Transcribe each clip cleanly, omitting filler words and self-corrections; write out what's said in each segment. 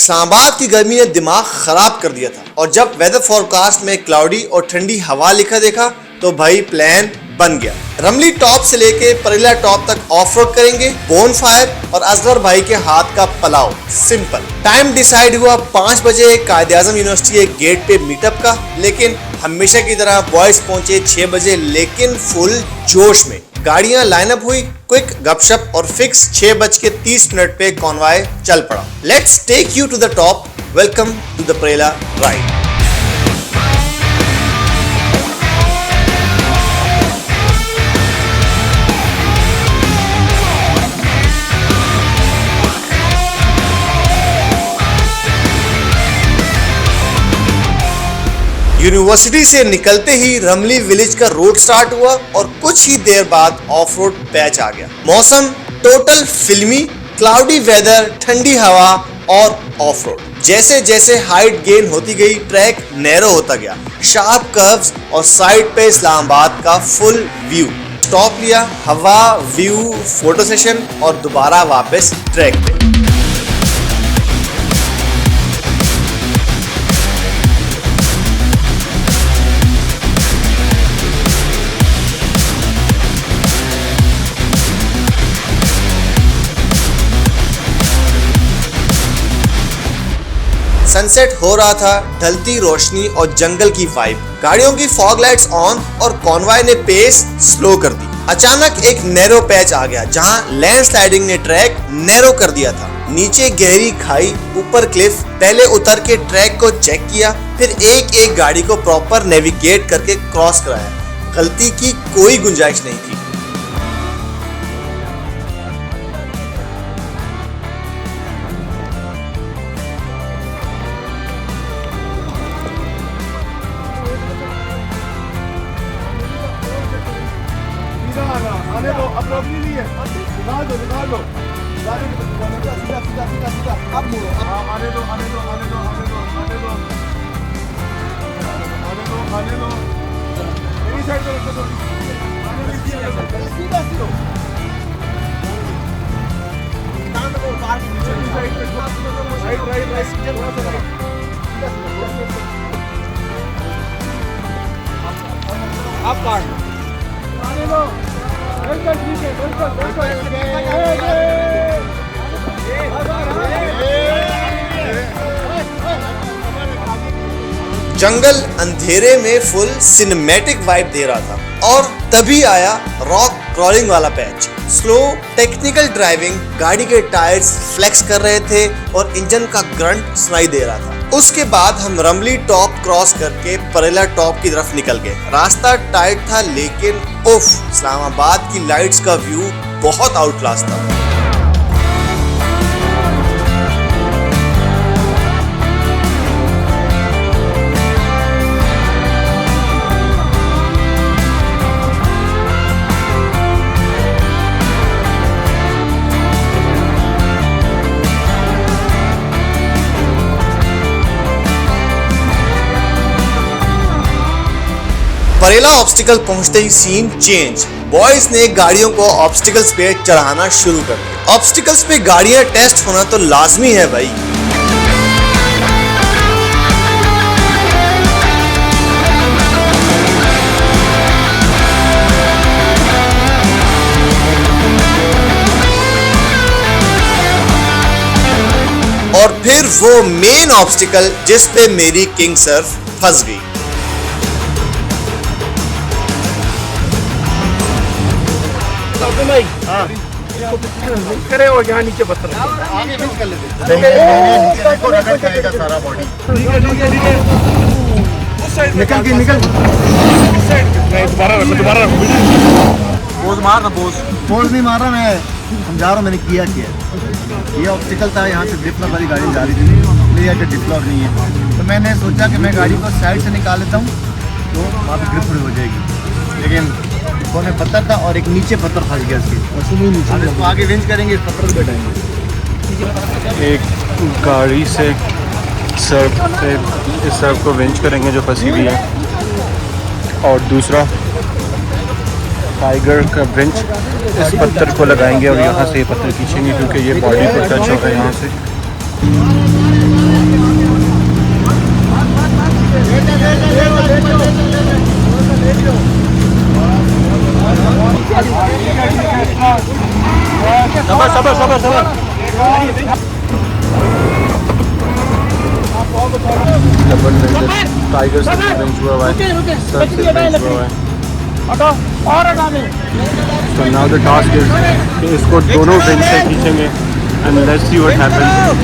इस्लामाबाद की गर्मी ने दिमाग खराब कर दिया था और जब वेदर फोरकास्ट में क्लाउडी और ठंडी हवा लिखा देखा तो भाई प्लान बन गया। रमली टॉप से लेके परेला टॉप तक ऑफ रोड करेंगे, बोन फायर और असगर भाई के हाथ का पलाव। सिंपल। टाइम डिसाइड हुआ 5 बजे कायद-ए-आज़म यूनिवर्सिटी के गेट पे मीटअप का, लेकिन हमेशा की तरह बॉयज पहुंचे 6 बजे, लेकिन फुल जोश में। गाड़ियां लाइनअप हुई, क्विक गपशप और फिक्स 6:30 पे कॉन्वॉय चल पड़ा। Let's take you to the top. Welcome to the Parela ride. University से निकलते ही रमली विलेज का रोड स्टार्ट हुआ और कुछ ही देर बाद ऑफ रोड पैच आ गया। मौसम टोटल फिल्मी, क्लाउडी वेदर, ठंडी हवा और ऑफ रोड। जैसे जैसे हाइट गेन होती गई, ट्रैक नैरो होता गया, शार्प कर्व्स और साइड पे इस्लामाबाद का फुल व्यू। स्टॉप लिया, हवा, व्यू, फोटो सेशन और दोबारा वापस ट्रैक पे। सनसेट हो रहा था, ढलती रोशनी और जंगल की वाइब। गाड़ियों की फॉग लाइट्स ऑन और कॉन्वॉय ने पेस स्लो कर दी। अचानक एक नैरो पैच आ गया जहां लैंडस्लाइडिंग ने ट्रैक नैरो कर दिया था। नीचे गहरी खाई, ऊपर क्लिफ। पहले उतर के ट्रैक को चेक किया, फिर एक एक गाड़ी को प्रॉपर नेविगेट करके क्रॉस कराया। गलती की कोई गुंजाइश नहीं थी। आने दो, अब रोक नहीं है, निकाल दो, निकाल दो, सीधा सीधा सीधा सीधा, अब मुड़ो, आने दो, आने दो, आने दो, आने दो, आने दो, आने दो, आने दो, मेरी साइड पे रखो, सीधा सीधा, राइट राइट राइट, आप काट आने दो। जंगल अंधेरे में फुल सिनेमैटिक वाइब दे रहा था और तभी आया रॉक क्रॉलिंग वाला पैच। स्लो टेक्निकल ड्राइविंग, गाड़ी के टायर्स फ्लेक्स कर रहे थे और इंजन का ग्रंट सुनाई दे रहा था। उसके बाद हम रमली टॉप क्रॉस करके परेला टॉप की तरफ निकल गए। रास्ता टाइट था, लेकिन उफ, इस्लामाबाद की लाइट्स का व्यू बहुत आउट क्लास था। परेला ऑब्स्टिकल पहुंचते ही सीन चेंज। बॉयज ने गाड़ियों को ऑब्स्टिकल्स पे चढ़ाना शुरू कर दिया। ऑब्स्टिकल्स पे गाड़ियां टेस्ट होना तो लाजमी है भाई। और फिर वो मेन ऑब्स्टिकल जिस पे मेरी किंग सर्फ फंस गई। करे और यहाँ नीचे पत्थर आगे फिक्स कर लेते सारा बॉडी निकल के निकल दोबारा पोज मार ना, पोज नहीं मार रहा, मैं समझा रहा हूँ मैंने किया ये ऑब्स्टिकल था। यहाँ से डिफ्लर वाली गाड़ी जा रही थी, मेरी आगे डिफ्लर नहीं है, तो मैंने सोचा कि मैं गाड़ी को साइड से निकाल लेता हूँ तो वहाँ पर ग्रिप हो जाएगी, लेकिन में पत्थर था और एक नीचे पत्थर फंस गया इसके। इसको आगे विंच करेंगे, इस पत्थर पे बैठाएंगे। एक गाड़ी से सर्फ पे इस सर्फ को विंच करेंगे जो फंसी हुई है, और दूसरा टाइगर का ब्रिंच इस पत्थर को लगाएंगे और यहाँ से ये पत्थर खींचेंगे क्योंकि ये बॉडी को टच होगा यहाँ से। वन रेंजर, टाइगर से रेंज हुआ हुआ है, सर से रेंज हुआ हुआ है। So now the task is कि इसको दोनों विंग से खींचेंगे and let's see what happens.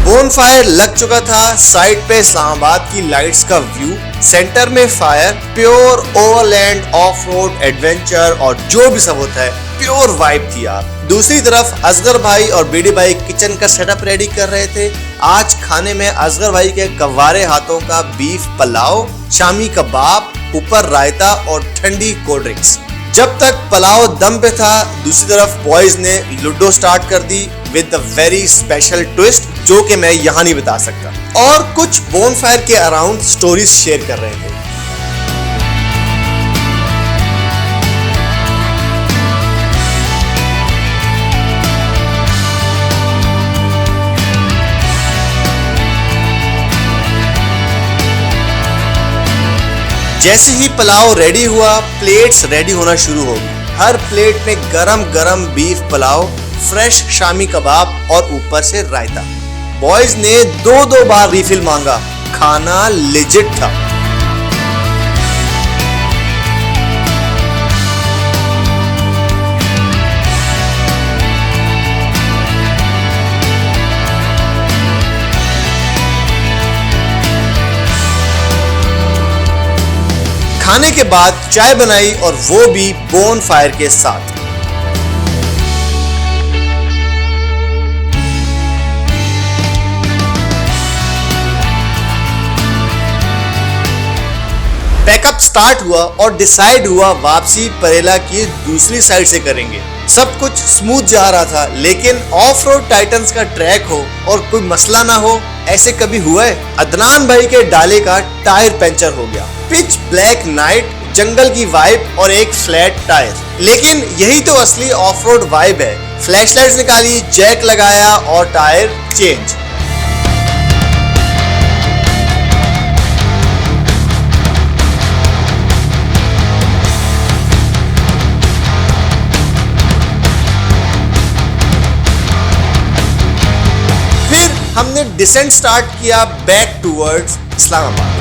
Bonfire लग चुका था, साइड पे इस्लामाबाद की लाइट्स का व्यू, सेंटर में fire, pure overland of road adventure और जो भी सब होता है प्योर वाइब थी यार। दूसरी तरफ असगर भाई और बीडी भाई किचन का सेटअप रेडी कर रहे थे। आज खाने में असगर भाई के कव्वारे हाथों का बीफ पुलाव, शामी कबाब, ऊपर रायता और ठंडी कोल्ड ड्रिंक्स। जब तक पुलाव दम पे था, दूसरी तरफ बॉयज ने लूडो स्टार्ट कर दी with the very special twist जो कि मैं यहाँ नहीं बता सकता, और कुछ बोनफायर के अराउंड स्टोरीज शेयर कर रहे थे। जैसे ही पुलाव रेडी हुआ, प्लेट्स रेडी होना शुरू हो गई। हर प्लेट में गरम गरम बीफ पुलाव, फ्रेश शामी कबाब और ऊपर से रायता। बॉयज ने दो बार रिफिल मांगा। खाना लेजिट था। खाने के बाद चाय बनाई और वो भी बोन फायर के साथ। पैकअप स्टार्ट हुआ और डिसाइड हुआ वापसी परेला की दूसरी साइड से करेंगे। सब कुछ स्मूथ जा रहा था, लेकिन ऑफ रोड टाइटंस का ट्रैक हो और कोई मसला ना हो, ऐसे कभी हुआ है? अदनान भाई के डाले का टायर पंचर हो गया। पिच ब्लैक नाइट, जंगल की वाइब और एक फ्लैट टायर। लेकिन यही तो असली ऑफ रोड वाइब है। फ्लैशलाइट्स निकाली, जैक लगाया और टायर चेंज। फिर हमने डिसेंट स्टार्ट किया बैक टूवर्ड्स इस्लामाबाद।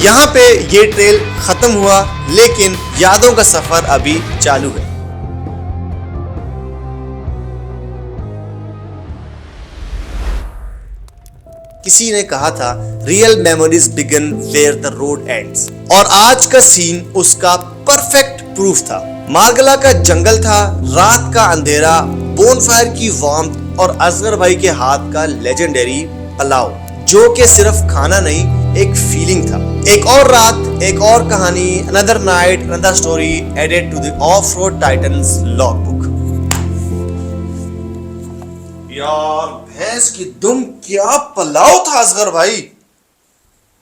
यहाँ पे ये ट्रेल खत्म हुआ, लेकिन यादों का सफर अभी चालू है। किसी ने कहा था real memories begin where the road ends, और आज का सीन उसका परफेक्ट प्रूफ था। मारगला का जंगल था, रात का अंधेरा, बोनफायर की वार्मथ और असगर भाई के हाथ का लेजेंडरी पुलाव, जो कि सिर्फ खाना नहीं एक फीलिंग था। एक और रात, एक और कहानी, another night, another story added to the off road titans logbook. यार भैंस की दुम, क्या पुलाव था असगर भाई।